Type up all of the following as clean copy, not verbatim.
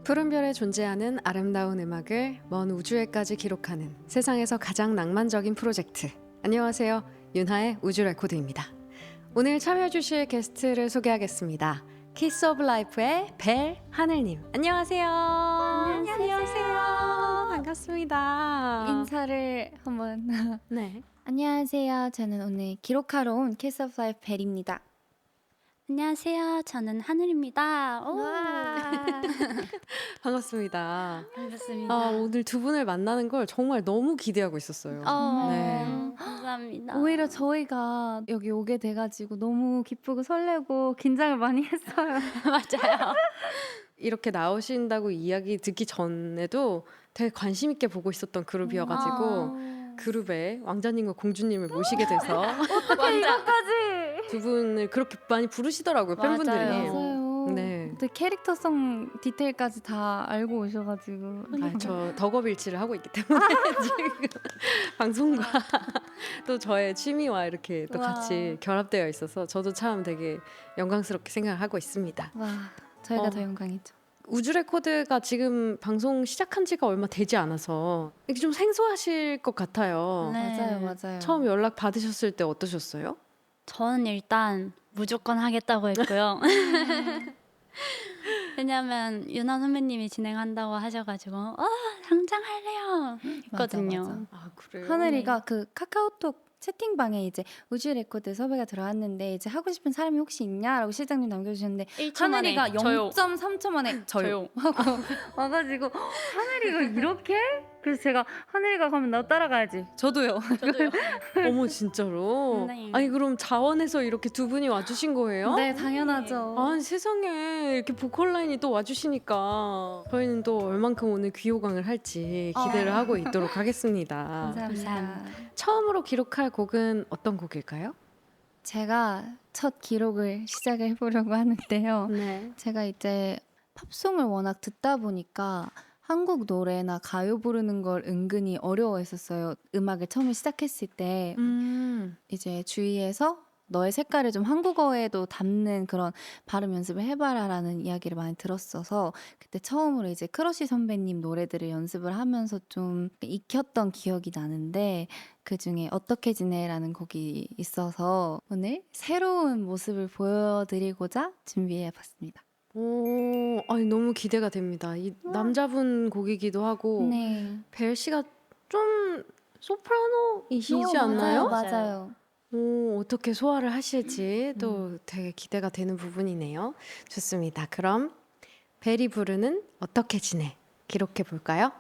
푸른 별에 존재하는 아름다운 음악을 먼 우주에까지 기록하는 세상에서 가장 낭만적인 프로젝트. 안녕하세요. 윤하의 우쥬레코드입니다. 오늘 참여해주실 게스트를 소개하겠습니다. 키스오브라이프의 벨&하늘님. 안녕하세요. 안녕하세요. 반갑습니다. 인사를 한번. 네. 안녕하세요. 저는 오늘 기록하러 온 키스오브라이프 벨입니다. 안녕하세요. 저는 하늘입니다. 반갑습니다. 반갑습니다. 오늘 두 분을 만나는 걸 정말 너무 기대하고 있었어요. 네. 감사합니다. 오히려 저희가 여기 오게 돼가지고 너무 기쁘고 설레고 긴장을 많이 했어요. 맞아요. 이렇게 나오신다고 이야기 듣기 전에도 되게 관심 있게 보고 있었던 그룹이어가지고 그룹에 왕자님과 공주님을 모시게 돼서 어떻게 이것까지? 두 분을 그렇게 많이 부르시더라고요, 팬분들이. 맞아요. 네. 근데 캐릭터성 디테일까지 다 알고 오셔가지고. 저 덕업일치를 하고 있기 때문에 지금 방송과 또 저의 취미와 이렇게 또 와. 같이 결합되어 있어서 저도 참 되게 영광스럽게 생각하고 있습니다. 와, 저희가 더 영광이죠. 우주레코드가 지금 방송 시작한 지가 얼마 되지 않아서 이게 좀 생소하실 것 같아요. 네. 맞아요. 처음 연락 받으셨을 때 어떠셨어요? 저는 일단 무조건 하겠다고 했고요. 왜냐면 윤아 선배님이 진행한다고 하셔가지고 당장 할래요 했거든요. 맞아. 아, 그래요? 하늘이가 그 카카오톡 채팅방에 이제 우주레코드 섭외가 들어왔는데 이제 하고 싶은 사람이 혹시 있냐라고 실장님 남겨주셨는데 1초 만에 하늘이가 저요. 0.3초 만에 저요 하고 와가지고 하늘이가 이렇게? 그래서 제가 하늘이가 가면 나 따라가야지. 저도요. 어머, 진짜로? 네. 아니, 그럼 자원에서 이렇게 두 분이 와주신 거예요? 네, 당연하죠. 아, 세상에 이렇게 보컬 라인이 또 와주시니까 저희는 또 얼만큼 오늘 귀호강을 할지 기대를 하고 있도록 하겠습니다. 감사합니다. 처음으로 기록할 곡은 어떤 곡일까요? 제가 첫 기록을 시작을 해보려고 하는데요. 네. 제가 이제 팝송을 워낙 듣다 보니까 한국 노래나 가요 부르는 걸 은근히 어려워했었어요. 음악을 처음에 시작했을 때 이제 주위에서 너의 색깔을 좀 한국어에도 담는 그런 발음 연습을 해봐라라는 이야기를 많이 들었어서 그때 처음으로 이제 크러쉬 선배님 노래들을 연습을 하면서 좀 익혔던 기억이 나는데 그중에 어떻게 지내라는 곡이 있어서 오늘 새로운 모습을 보여드리고자 준비해봤습니다. 오, 아니 너무 기대가 됩니다. 이 남자분 곡이기도 하고 네. 벨 씨가 좀 소프라노이시지 않나요? 맞아요. 오, 어떻게 소화를 하실지 또 되게 기대가 되는 부분이네요. 좋습니다. 그럼 벨이 부르는 어떻게 지내 기록해 볼까요?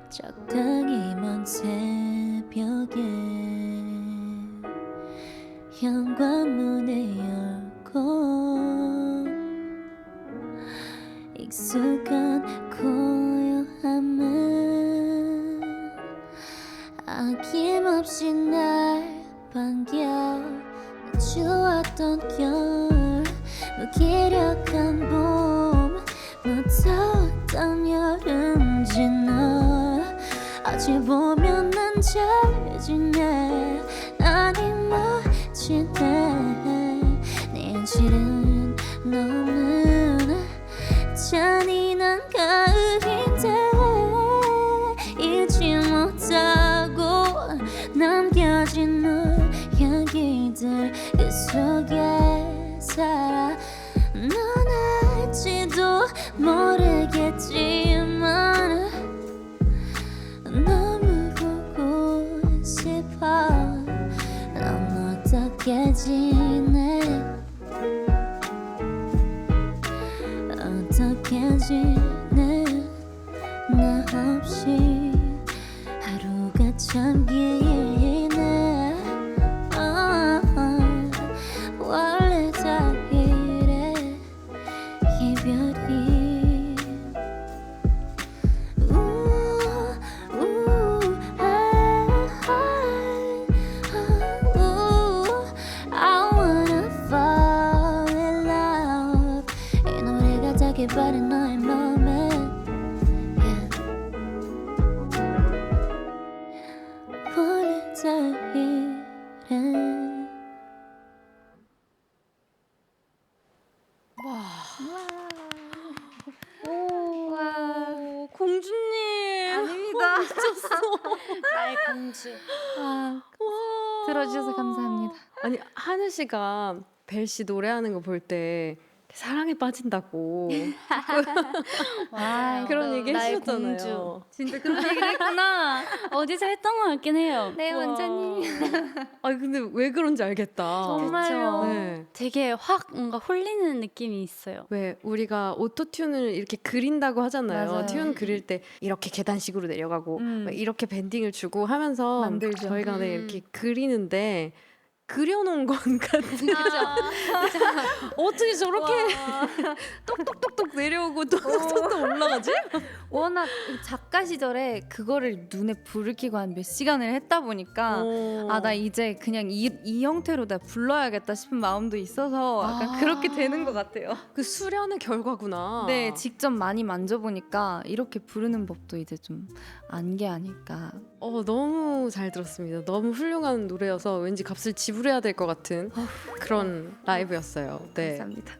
적당히 먼 새벽에 현관문을 열고 익숙한 고요함은 아낌없이 날 반겨 주었던 겨울 무기력한 봄 무더웠던 여름지 널 어찌 보면 난 잘 지내 아니 멋지네 내 현실은 너무 잔인한 가을인데 잊지 못하고 남겨진 널 향기들 그 속에 살아 넌 알지도 모르겠지만 너무 보고 싶어 넌 어떻게 지내 어떻게 지내 나 없이 하루가 참 기네 원래 다 이래 이별이 I wanna fall in love 이 노래 오길 바란 너의 마음에 원하자 이래. 오, 공주님. 아닙니다. 나의 공주. 와, 들어주셔서 감사합니다. 아니 하늘 씨가 벨 씨 노래하는 거 볼 때 사랑에 빠진다고 맞아요. 그런 얘기 나의 해주셨잖아요. 공주. 진짜 그런 얘기를 했구나. 어디서 했던 것 같긴 해요. 네, 와. 원장님. 아니 근데 왜 그런지 알겠다. 정말요? 네. 되게 확 뭔가 홀리는 느낌이 있어요. 왜 우리가 오토튠을 이렇게 그린다고 하잖아요. 맞아요. 튠 그릴 때 이렇게 계단식으로 내려가고 막 이렇게 밴딩을 주고 하면서 만들죠. 저희가 네, 이렇게 그리는데 그려놓은 건 같은 어떻게 저렇게 똑똑똑똑 내려오고 똑똑똑 올라가지? 워낙 작가 시절에 그거를 눈에 불을 켜고 한 몇 시간을 했다 보니까 아, 나 이제 그냥 이 형태로 나 불러야겠다 싶은 마음도 있어서 약간 그렇게 되는 것 같아요. 그 수련의 결과구나. 네, 직접 많이 만져보니까 이렇게 부르는 법도 이제 좀 안 게 아닐까. 너무 잘 들었습니다. 너무 훌륭한 노래여서 왠지 값을 지불해야 될 것 같은 그런 라이브였어요. 네. 감사합니다.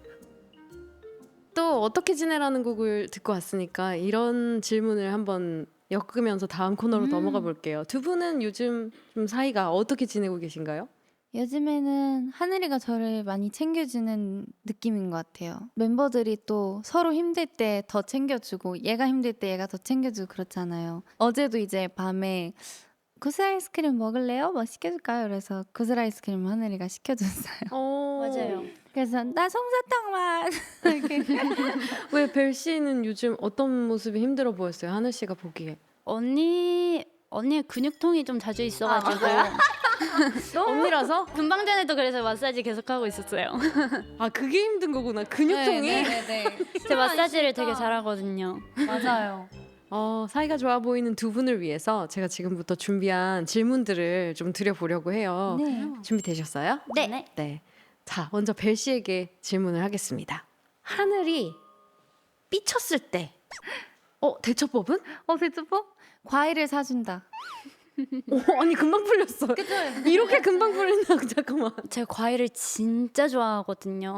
또 어떻게 지내라는 곡을 듣고 왔으니까 이런 질문을 한번 엮으면서 다음 코너로 넘어가 볼게요. 두 분은 요즘 좀 사이가 어떻게 지내고 계신가요? 요즘에는 하늘이가 저를 많이 챙겨주는 느낌인 것 같아요. 멤버들이 또 서로 힘들 때 더 챙겨주고 얘가 힘들 때 얘가 더 챙겨주고 그렇잖아요. 어제도 이제 밤에 구슬 아이스크림 먹을래요? 뭐 시켜줄까요? 그래서 구슬 아이스크림 하늘이가 시켜줬어요. 맞아요. 그래서 나 솜사탕만 이렇게. 왜 벨 씨는 요즘 어떤 모습이 힘들어 보였어요? 하늘 씨가 보기에. 언니의 근육통이 좀 자주 있어가지고 언니라서? 금방 전에도 그래서 마사지 계속 하고 있었어요. 아 그게 힘든 거구나. 근육통이. 네네네. 제 마사지를 되게 잘하거든요. 맞아요. 사이가 좋아 보이는 두 분을 위해서 제가 지금부터 준비한 질문들을 좀 드려보려고 해요. 네. 준비되셨어요? 네. 네. 자, 먼저 벨 씨에게 질문을 하겠습니다. 하늘이 삐쳤을 때, 대처법은? 대처법? 과일을 사준다. 아니 금방 풀렸어. 이렇게 금방 풀린다고 잠깐만. 제가 과일을 진짜 좋아하거든요.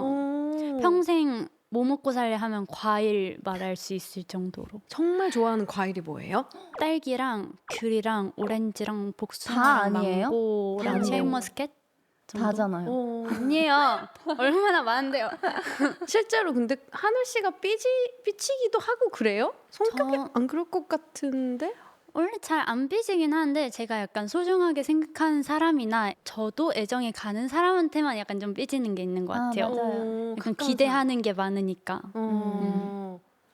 평생 뭐 먹고 살래 하면 과일 말할 수 있을 정도로. 정말 좋아하는 과일이 뭐예요? 딸기랑 귤이랑 오렌지랑 다 복숭아랑 아니에요? 망고랑 아니에요. 쉐이머스켓 정도? 다잖아요. 아니에요. 얼마나 많은데요. 실제로 근데 하늘 씨가 삐치기도 하고 그래요? 성격이 저- 안 그럴 것 같은데? 원래 잘 안 삐지긴 한데 제가 약간 소중하게 생각하는 사람이나 저도 애정이 가는 사람한테만 약간 좀 삐지는 게 있는 것 같아요. 맞아요. 약간 가까운 기대하는 게 많으니까.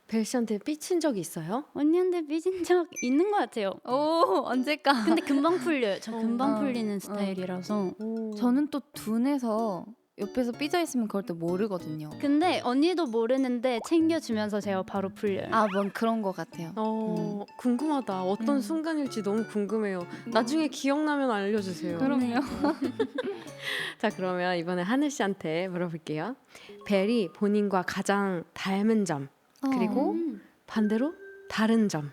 벨 씨한테 삐친 적이 있어요? 언니한테 삐진 적 있는 것 같아요. 오, 언제까? 근데 금방 풀려요. 저 금방 어. 풀리는 스타일이라서. 저는 또 둔해서 옆에서 삐져 있으면 그걸 또 모르거든요. 근데 언니도 모르는데 챙겨주면서 제가 바로 풀려요. 아, 뭔 그런 것 같아요. 궁금하다. 어떤 순간일지 너무 궁금해요. 나중에 기억나면 알려주세요. 그럼요. 자, 그러면 이번에 하늘 씨한테 물어볼게요. 벨이 본인과 가장 닮은 점 그리고 반대로 다른 점이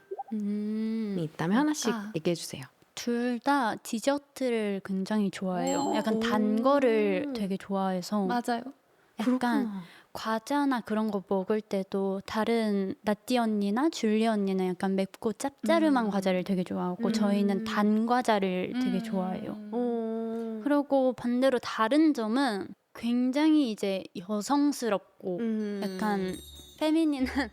있다면 하나씩 얘기해 주세요. 둘 다 디저트를 굉장히 좋아해요. 약간 단 거를 되게 좋아해서 맞아요. 약간 과자나 그런 거 먹을 때도 다른 나띠 언니나 줄리 언니는 약간 맵고 짭짜름한 과자를 되게 좋아하고 저희는 단 과자를 되게 좋아해요. 그리고 반대로 다른 점은 굉장히 이제 여성스럽고 약간 페미닌한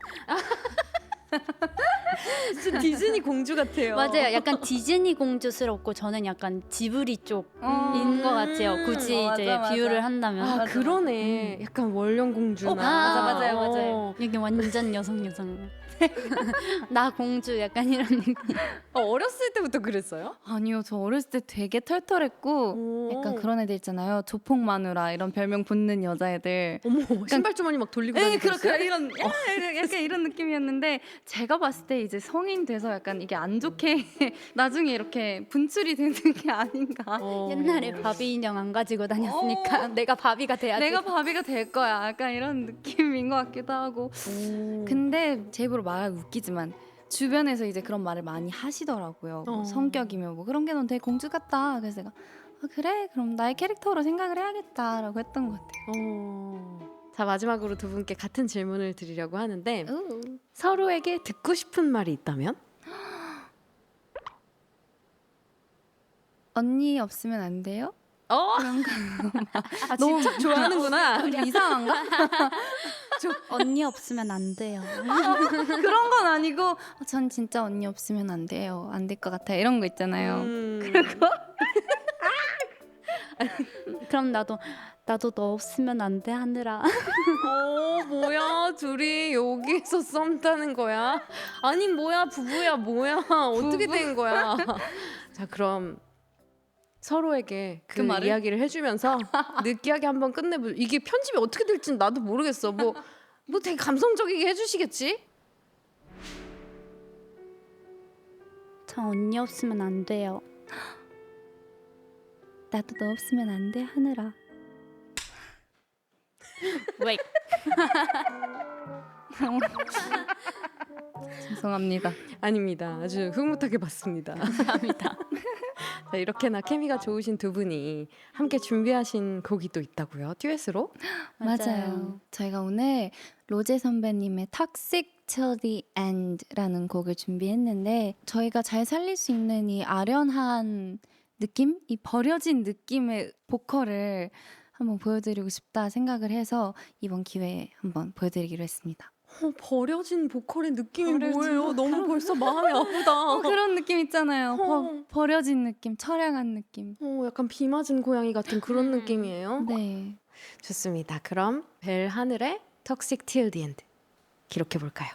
진짜 디즈니 공주 같아요. 맞아요. 약간 디즈니 공주스럽고 저는 약간 지브리 쪽인 것 같아요. 굳이 이제 맞아. 비유를 한다면. 아, 그러네. 약간 원령 공주나. 맞아요. 여기 완전 여성. 나 공주 약간 이런 느낌. 어렸을 때부터 그랬어요? 아니요, 저 어렸을 때 되게 털털했고 약간 그런 애들 있잖아요. 조폭 마누라 이런 별명 붙는 여자애들. 어머, 신발 주머니 막 돌리고 네, 다니고 그렇게 있어요? 이런 약간 이런 느낌이었는데 제가 봤을 때 이제 성인 돼서 약간 이게 안 좋게 나중에 이렇게 분출이 되는 게 아닌가. 옛날에 바비 인형 안 가지고 다녔으니까 내가 바비가 돼야지. 내가 바비가 될 거야. 약간 이런 느낌인 것 같기도 하고. 근데 제 입으로 말하기 웃기지만 주변에서 이제 그런 말을 많이 하시더라고요. 뭐 성격이면 뭐 그런 게 넌 되게 공주 같다. 그래서 내가 그래? 그럼 나의 캐릭터로 생각을 해야겠다라고 했던 것 같아요. 자, 마지막으로 두 분께 같은 질문을 드리려고 하는데 서로에게 듣고 싶은 말이 있다면? 언니 없으면 안 돼요? 그런 거. 너무 좋아하는구나. 이상한가? 언니 없으면 안 돼요. 그런 건 아니고 전 진짜 언니 없으면 안 돼요. 안 될 것 같아요. 이런 거 있잖아요. 그리고 그럼 나도 너 없으면 안 돼 하늘아. 뭐야, 둘이 여기서 썸 타는 거야? 아니, 뭐야, 부부야, 뭐야, 어떻게 된 거야? 자, 그럼 서로에게 그 말을? 이야기를 해주면서 느끼하게 한번 끝내보. 이게 편집이 어떻게 될지는 나도 모르겠어. 뭐 되게 감성적이게 해주시겠지? 저 언니 없으면 안 돼요. 나도 너 없으면 안 돼 하늘아. 왜? 죄송합니다. 아닙니다. 아주 흐뭇하게 봤습니다. 감사합니다. 자, 이렇게나 케미가 좋으신 두 분이 함께 준비하신 곡이 또 있다고요? 듀엣으로? 맞아요. 저희가 오늘 로제 선배님의 Toxic Till the End라는 곡을 준비했는데 저희가 잘 살릴 수 있는 이 아련한 느낌? 이 버려진 느낌의 보컬을 한번 보여드리고 싶다 생각을 해서 이번 기회에 한번 보여드리기로 했습니다. 버려진 보컬의 느낌이 버려진 뭐예요? 너무 벌써 마음이 아프다. 그런 느낌 있잖아요. 어. 버려진 느낌, 처량한 느낌. 약간 비 맞은 고양이 같은 그런 느낌이에요. 네. 좋습니다. 그럼 벨 하늘의 Toxic Till the End 기록해 볼까요?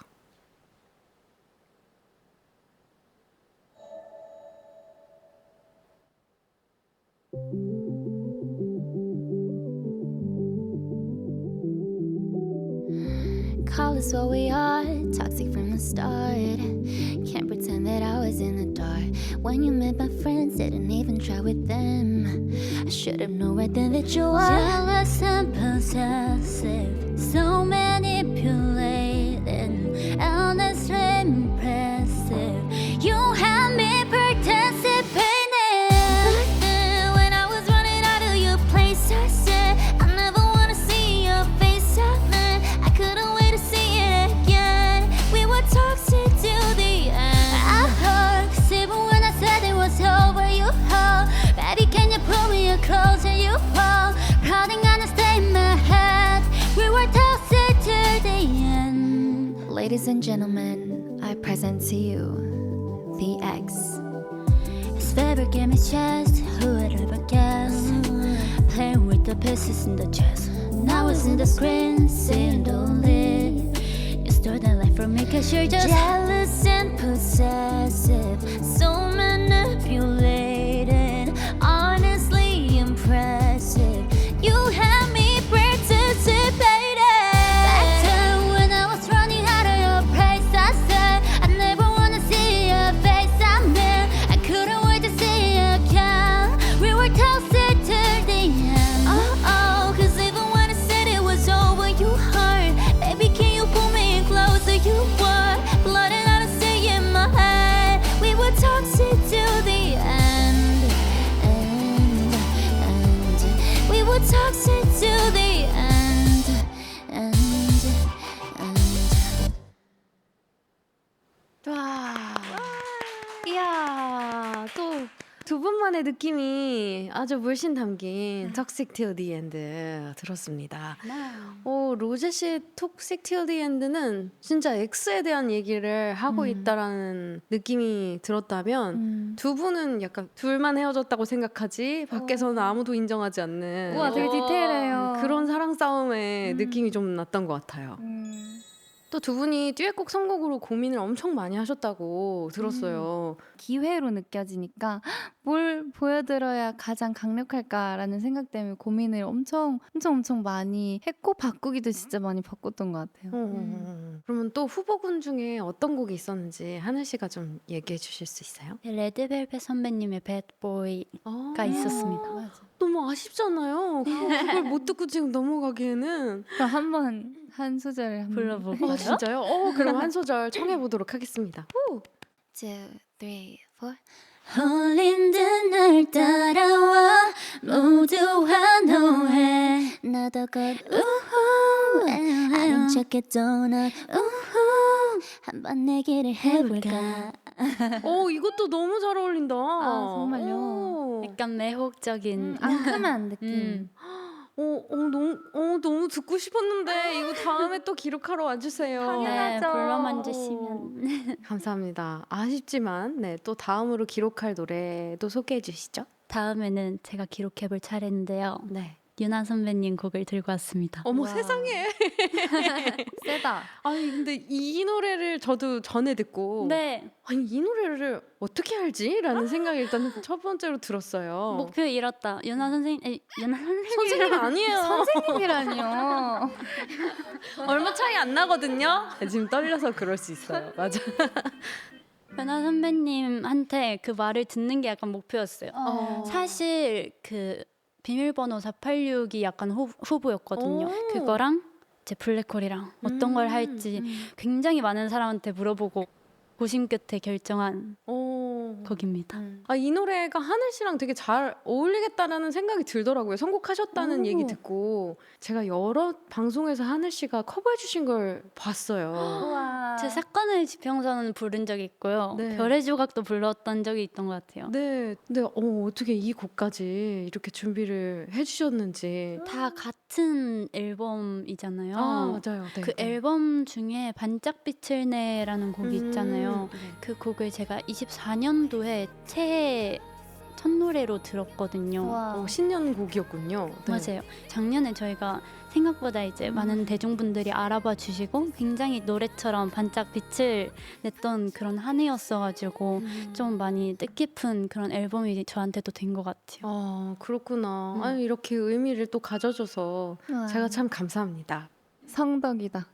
Call us what we are, toxic from the start. Can't pretend that I was in the dark. When you met my friends, didn't even try with them. I should have known right then that you are jealous and possessive, so manipulating, honestly impressive. You had me participating. When I was running out of your place, I said I never wanna see your face again. I couldn't wait to see it again. We were toxic till the end. I hurt, 'cause even when I said it was over, you held. Baby, can you pull me closer? You fall, prodding on to stay in my head. We were toxic till the end. Ladies and gentlemen, I present to you the X. His favorite game is chess. Who would ever guess? Playing with the pieces in the chess. Now it's in the screen, seeing the lid. You stole that life from me 'cause you're just jealous and possessive, so manipulating, honestly impressive. You had me participating. Back then when I was running out of your place, I said I never wanna see your face. I mean, I couldn't wait to see you again. We were toxic till the end. Oh, 'cause even when I said it was over, you hurt. Baby, can you pull me closer? You were flooding out of stay in my head. We were toxic till the end. We were toxic till the end. 와, 이야, 또 두 분만의 느낌이 아주 물씬 담긴 Toxic Till the End 들었습니다. 로제 씨의 Toxic Till the End는 진짜 X에 대한 얘기를 하고 있다라는 느낌이 들었다면 두 분은 약간 둘만 헤어졌다고 생각하지 밖에서는 아무도 인정하지 않는 우와, 되게 디테일해요. 그런 사랑 싸움의 느낌이 좀 났던 것 같아요. 또 두 분이 듀엣곡 선곡으로 고민을 엄청 많이 하셨다고 들었어요. 기회로 느껴지니까 뭘 보여드려야 가장 강력할까라는 생각 때문에 고민을 엄청 많이 했고 바꾸기도 진짜 많이 바꿨던 것 같아요. 그러면 또 후보군 중에 어떤 곡이 있었는지 하늘 씨가 좀 얘기해 주실 수 있어요? 레드벨벳 선배님의 배드보이가 있었습니다. 너무 아쉽잖아요. 그걸 못 듣고 지금 넘어가기에는. 그럼 한번 한 소절 한번 불러볼까요? 진짜요? 그럼 한 소절 청해 보도록 하겠습니다. 2, 3, 4 홀린 듯 날 따라와 모두 환호해 나도 곧 우후 아닌 척해도 넌 우후 한번 내기를 해볼까 이것도 너무 잘 어울린다. 정말요? 오. 약간 매혹적인 앙큼한 느낌. 너무 듣고 싶었는데 이거 다음에 또 기록하러 와주세요. 네, 당연하죠. 불러만 주시면. 감사합니다. 아쉽지만 또 다음으로 기록할 노래도 소개해 주시죠. 다음에는 제가 기록해볼 차례인데요. 네. 유나 선배님 곡을 들고 왔습니다. 어머 와. 세상에. 세다. 아니 근데 이 노래를 저도 전에 듣고 네, 아니 이 노래를 어떻게 알지? 라는 생각이 일단 첫 번째로 들었어요. 목표 잃었다. 유나 선생님, 유나 선생님. 선생님 아니에요. 선생님이라니요. 얼마 차이 안 나거든요. 지금 떨려서 그럴 수 있어요. 맞아. 유나 선배님한테 그 말을 듣는 게 약간 목표였어요. 어. 사실 그 비밀번호 486이 약간 후보였거든요. 오. 그거랑 이제 블랙홀이랑 어떤 걸 할지 굉장히 많은 사람한테 물어보고 고심 끝에 결정한 곡입니다. 이 노래가 하늘 씨랑 되게 잘 어울리겠다라는 생각이 들더라고요. 선곡하셨다는 얘기 듣고 제가 여러 방송에서 하늘 씨가 커버해 주신 걸 봤어요. 우와. 제 사건의 지평선은 부른 적이 있고요. 네. 별의 조각도 불렀던 적이 있던 것 같아요. 네, 근데 어떻게 이 곡까지 이렇게 준비를 해주셨는지. 다 같은 앨범이잖아요. 맞아요. 네, 그 네. 앨범 중에 반짝빛을 내라는 곡이 있잖아요. 네. 그 곡을 제가 24년도에 새해 첫 노래로 들었거든요. 와. 신년곡이었군요. 네. 맞아요. 작년에 저희가 생각보다 이제 많은 대중분들이 알아봐 주시고 굉장히 노래처럼 반짝 빛을 냈던 그런 한 해였어가지고 좀 많이 뜻깊은 그런 앨범이 저한테도 된 것 같아요. 그렇구나. 아니, 이렇게 의미를 또 가져줘서 우와. 제가 참 감사합니다. 성덕이다.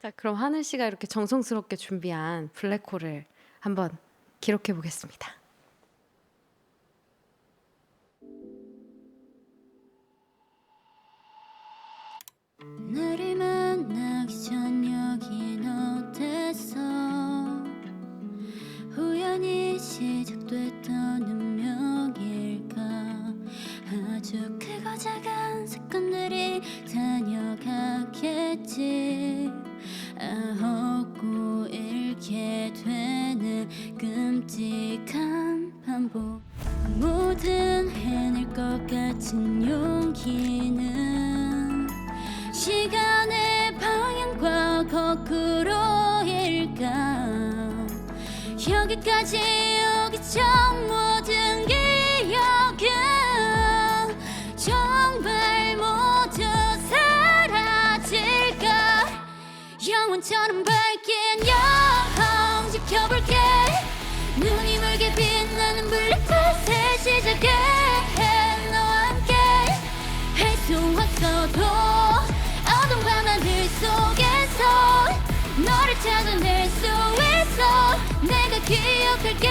자, 그럼 하늘 씨가 이렇게 정성스럽게 준비한 블랙홀을 한번 기록해 보겠습니다. 너를 만나기 전 여긴 어땠어 우연히 시작됐던 운명일까 아주 크고 작은 습관들이 다녀가겠지 얻고 잃게 되는 끔찍한 반복 뭐든 해낼 것 같은 용기는 시간의 방향과 거꾸로일까 여기까지 오기 전 모든 기억은 정말 모두 사라질까 영원처럼 밝긴 영영 지켜볼게 눈이 붉게 빛나는 블랙홀의 시작에 너와 함께 할 수 없어도 어두운 밤하늘 속에서 너를 찾아낼 수 있어 내가 기억할게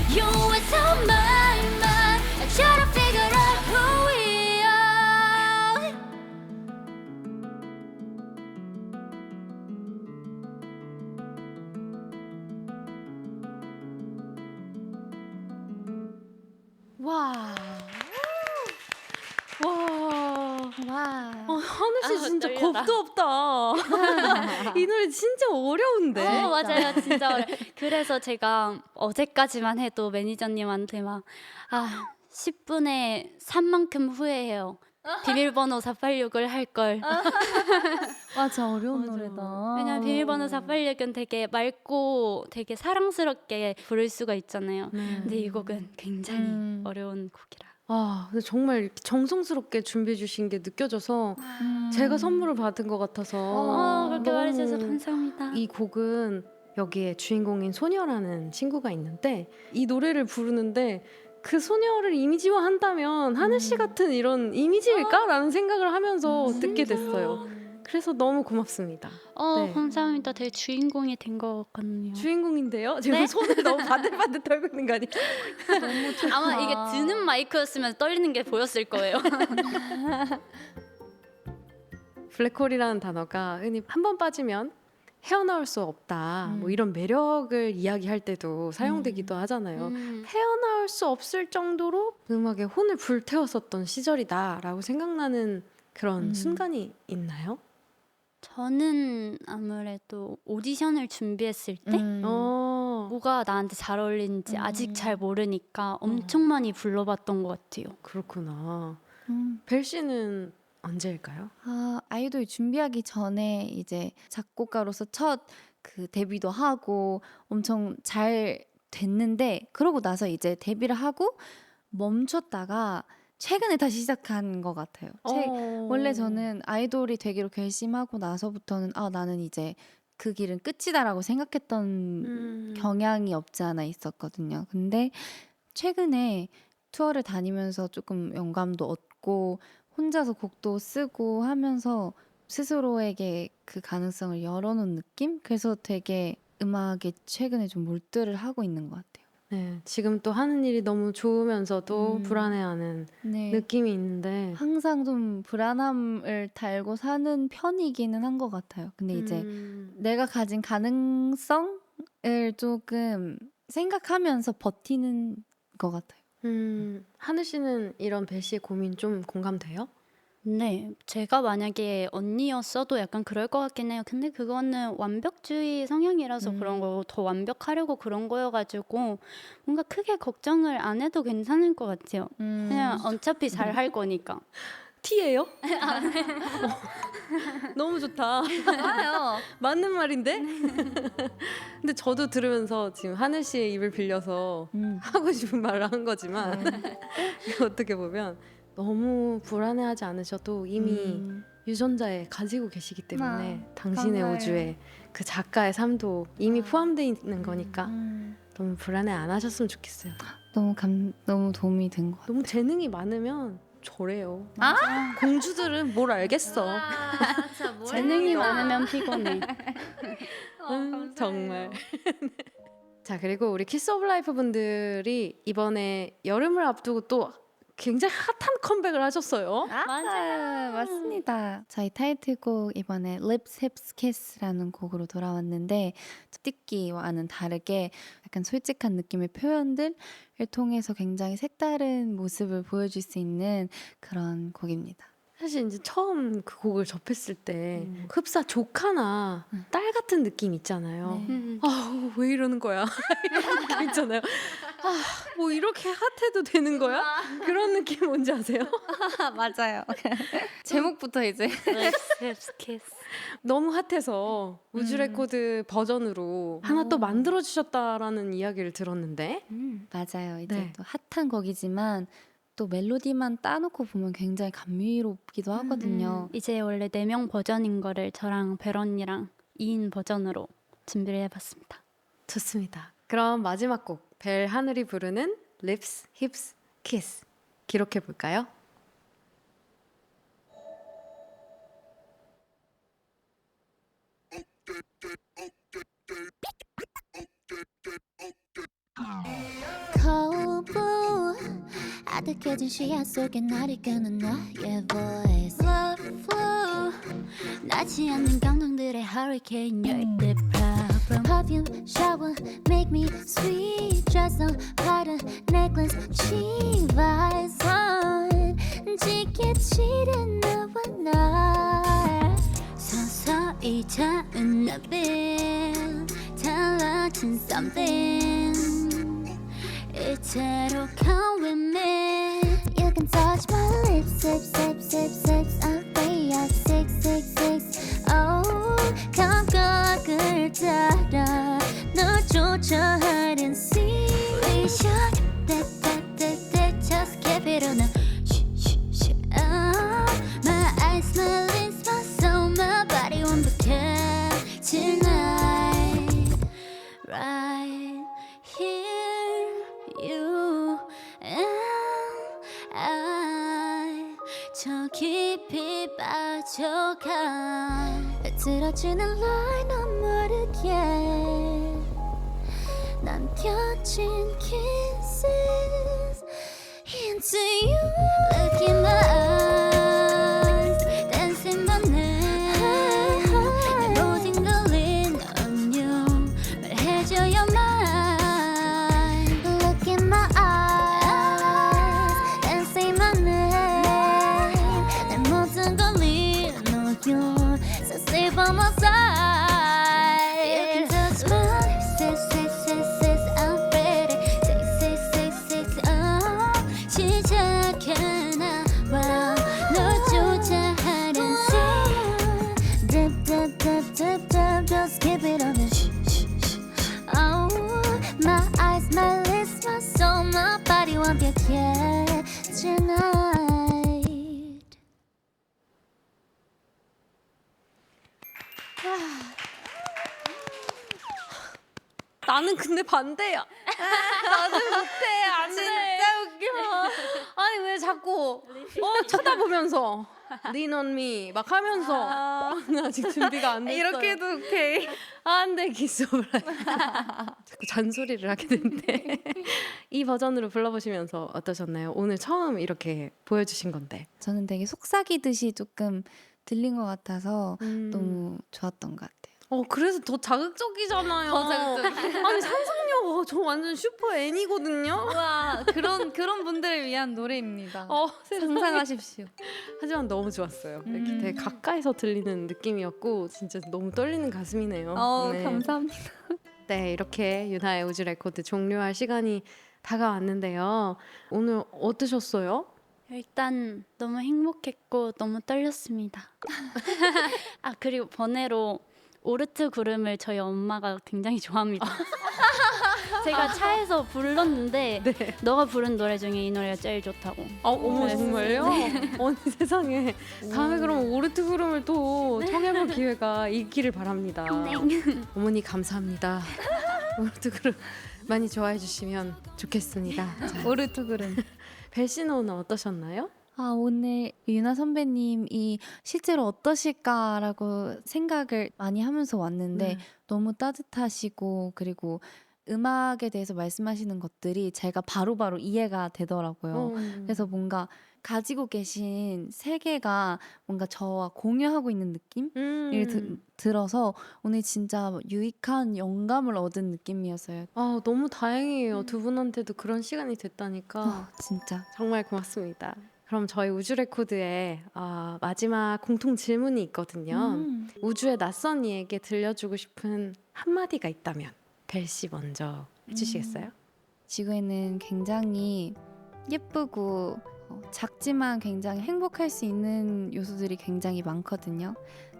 You are so mine I try to figure out who we are 와. 와. 하늘 씨 진짜 떨려라. 겁도 없다. 이 노래 진짜 어려운데. 맞아요. 진짜 어려워요. 그래서 제가 어제까지만 해도 매니저님한테 막 10분에 3만큼 후회해요. 비밀번호 486을 할 걸. 와, 진짜 어려운 맞아. 노래다. 왜냐면 비밀번호 486은 되게 맑고 되게 사랑스럽게 부를 수가 있잖아요. 근데 이 곡은 굉장히 어려운 곡이라. 근데 정말 이렇게 정성스럽게 준비해 주신 게 느껴져서 제가 선물을 받은 것 같아서 그렇게 너무 말해주셔서 감사합니다. 이 곡은 여기에 주인공인 소녀라는 친구가 있는데 이 노래를 부르는데 그 소녀를 이미지화한다면 하늘 씨 같은 이런 이미지일까라는 생각을 하면서 듣게 됐어요. 그래서 너무 고맙습니다. 네. 감사합니다. 되게 주인공이 된 것 같네요. 주인공인데요? 지금 손을 너무 바들바들 떨고 있는 거 아니에요? 아마 이게 드는 마이크였으면 떨리는 게 보였을 거예요. 블랙홀이라는 단어가 흔히 한 번 빠지면 헤어나올 수 없다. 뭐 이런 매력을 이야기할 때도 사용되기도 하잖아요. 헤어나올 수 없을 정도로 음악에 혼을 불태웠었던 시절이다라고 생각나는 그런 순간이 있나요? 저는 아무래도 오디션을 준비했을 때 뭐가 나한테 잘 어울리는지 아직 잘 모르니까 엄청 많이 불러봤던 것 같아요. 그렇구나. 벨 씨는 언제일까요? 아이돌 준비하기 전에 이제 작곡가로서 첫 그 데뷔도 하고 엄청 잘 됐는데 그러고 나서 이제 데뷔를 하고 멈췄다가 최근에 다시 시작한 것 같아요. 원래 저는 아이돌이 되기로 결심하고 나서부터는 나는 이제 그 길은 끝이다라고 생각했던 경향이 없지 않아 있었거든요. 근데 최근에 투어를 다니면서 조금 영감도 얻고 혼자서 곡도 쓰고 하면서 스스로에게 그 가능성을 열어놓은 느낌? 그래서 되게 음악에 최근에 좀 몰두를 하고 있는 것 같아요. 네, 지금 또 하는 일이 너무 좋으면서도 불안해하는 네. 느낌이 있는데 항상 좀 불안함을 달고 사는 편이기는 한 것 같아요. 근데 이제 내가 가진 가능성을 조금 생각하면서 버티는 것 같아요. 하늘 씨는 이런 배 씨의 고민 좀 공감돼요? 네, 제가 만약에 언니였어도 약간 그럴 것 같긴 해요. 근데 그거는 완벽주의 성향이라서 그런 거고 더 완벽하려고 그런 거여가지고 뭔가 크게 걱정을 안 해도 괜찮을 것 같아요. 그냥 어차피 잘 할 거니까. T예요? 너무 좋다. 맞아요. 맞는 말인데? 근데 저도 들으면서 지금 하늘 씨의 입을 빌려서 하고 싶은 말을 한 거지만 어떻게 보면 너무 불안해하지 않으셔도 이미 유전자에 가지고 계시기 때문에 당신의 감사해요. 우주에 그 작가의 삶도 이미 포함되어 있는 거니까 너무 불안해 안 하셨으면 좋겠어요. 너무 도움이 된 것 같아요. 너무 재능이 많으면 저래요. 공주들은 뭘 알겠어. 재능이 많으면 피곤해. 정말. 자, 그리고 우리 키스오브라이프 분들이 이번에 여름을 앞두고 또 굉장히 핫한 컴백을 하셨어요. 맞아요. 맞습니다. 저희 타이틀곡 이번에 Lips, Hips, Kiss라는 곡으로 돌아왔는데 띠끼와는 다르게 약간 솔직한 느낌의 표현들을 통해서 굉장히 색다른 모습을 보여줄 수 있는 그런 곡입니다. 사실 이제 처음 그 곡을 접했을 때 흡사 조카나 딸 같은 느낌 있잖아요. 왜 이러는 거야? 이런 느낌 있잖아요. 뭐 이렇게 핫해도 되는 거야? 그런 느낌 뭔지 아세요? 맞아요. 제목부터 이제 너무 핫해서 우쥬레코드 버전으로 하나 또 만들어 주셨다라는 이야기를 들었는데 맞아요. 이제 네. 또 핫한 곡이지만 또 멜로디만 따놓고 보면 굉장히 감미롭기도 하거든요. 이제 원래 4명 버전인 거를 저랑 벨 언니랑 2인 버전으로 준비를 해봤습니다. 좋습니다. 그럼 마지막 곡 벨 하늘이 부르는 Lips, Hips, Kiss 기록해 볼까요? Cold blue 아득해진 시야 속에 날 이끄는 너의 voice Love flu 닿지 않는 감동들의 hurricane You're the problem Perfume shower make me sweet Dress on pattern necklace chiva's on 지켜지는 너와 날 서서히 닿은 너빈 달라진 something 이대로 come with me You can touch my lips, lips, lips, lips, lips I'll be at 666 Oh, 감각을 따라 너조차 hide and see We should just keep it on a My eyes, my lips, my soul, my body 완벽해 Tonight Right here You and I 저 깊이 빠져 빠져가 흐트러지는 line 넌 모르게 남겨진 kisses into you. Look in my eyes, dancing my name. 내 모든 걸린 on you. 말해줘 your mind. Look in my eyes, dancing my name. 내 모든 걸린 on you. So stay by my side. You can touch my lips, sis, I'm ready. Say, 시작해 나와 널 존재하는 dip, just keep it on the oh, my eyes, my lips, my soul, my body 완벽해 tonight. 나는 근데 반대야. 나는 못해. 안 돼. 진짜 웃겨. 아니 왜 자꾸 쳐다보면서 lean on me 막 하면서 아직 준비가 안 됐어요. 이렇게도 오케이. 안 돼, 키스오브라이프. 자꾸 잔소리를 하게 되는데 이 버전으로 불러보시면서 어떠셨나요? 오늘 처음 이렇게 보여주신 건데. 저는 되게 속삭이듯이 조금 들린 것 같아서 너무 좋았던 것 같아요. 그래서 더 자극적이잖아요. 더 자극적이에요. 아니 상상력 저 완전 슈퍼 애니거든요. 와 그런 분들을 위한 노래입니다. 상상하십시오. 하지만 너무 좋았어요. 이렇게 되게 가까이서 들리는 느낌이었고 진짜 너무 떨리는 가슴이네요. 네. 감사합니다. 네, 이렇게 유나의 우주레코드 종료할 시간이 다가왔는데요. 오늘 어떠셨어요? 일단 너무 행복했고 너무 떨렸습니다. 아 그리고 번외로 오르트 구름을 저희 엄마가 굉장히 좋아합니다. 제가 차에서 불렀는데 네. 너가 부른 노래 중에 이 노래가 제일 좋다고. 어머 정말요? 아니 세상에. 다음에 그럼 오르트 구름을 또 청해볼 기회가 있기를 바랍니다. 어머니 감사합니다. 오르트 구름 많이 좋아해 주시면 좋겠습니다. 자, 오르트 구름. 벨 씨는 오늘 어떠셨나요? 오늘 유나 선배님이 실제로 어떠실까라고 생각을 많이 하면서 왔는데 너무 따뜻하시고 그리고 음악에 대해서 말씀하시는 것들이 제가 바로바로 이해가 되더라고요. 그래서 뭔가 가지고 계신 세계가 뭔가 저와 공유하고 있는 느낌이 들어서 오늘 진짜 유익한 영감을 얻은 느낌이었어요. 너무 다행이에요. 두 분한테도 그런 시간이 됐다니까 진짜. 정말 고맙습니다. 그럼 저희 우주레코드에 마지막 공통 질문이 있거든요. 우주의 낯선 이에게 들려주고 싶은 한마디가 있다면 벨 씨 먼저 해주시겠어요? 지구에는 굉장히 예쁘고 작지만 굉장히 행복할 수 있는 요소들이 굉장히 많거든요.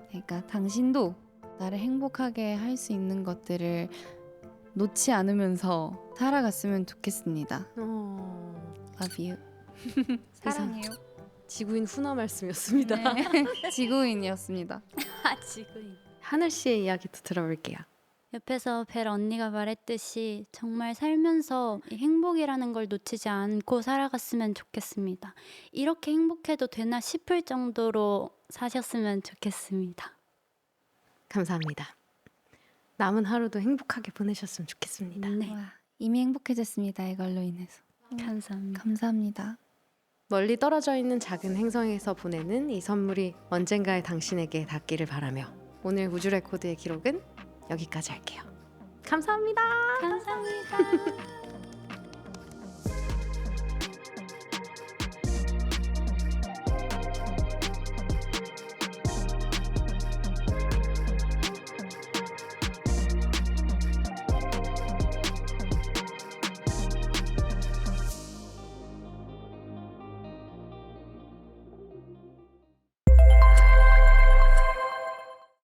그러니까 당신도 나를 행복하게 할 수 있는 것들을 놓지 않으면서 살아갔으면 좋겠습니다. Love you. 사랑해요. 지구인 훈화 말씀이었습니다. 네. 지구인이었습니다. 지구인. 하늘 씨의 이야기도 들어볼게요. 옆에서 벨 언니가 말했듯이 정말 살면서 이 행복이라는 걸 놓치지 않고 살아갔으면 좋겠습니다. 이렇게 행복해도 되나 싶을 정도로 사셨으면 좋겠습니다. 감사합니다. 남은 하루도 행복하게 보내셨으면 좋겠습니다. 네. 와, 이미 행복해졌습니다. 이걸로 인해서. 감사합니다. 감사합니다. 멀리 떨어져 있는 작은 행성에서 보내는 이 선물이 언젠가의 당신에게 닿기를 바라며 오늘 우주레코드의 기록은 여기까지 할게요. 감사합니다. 감사합니다.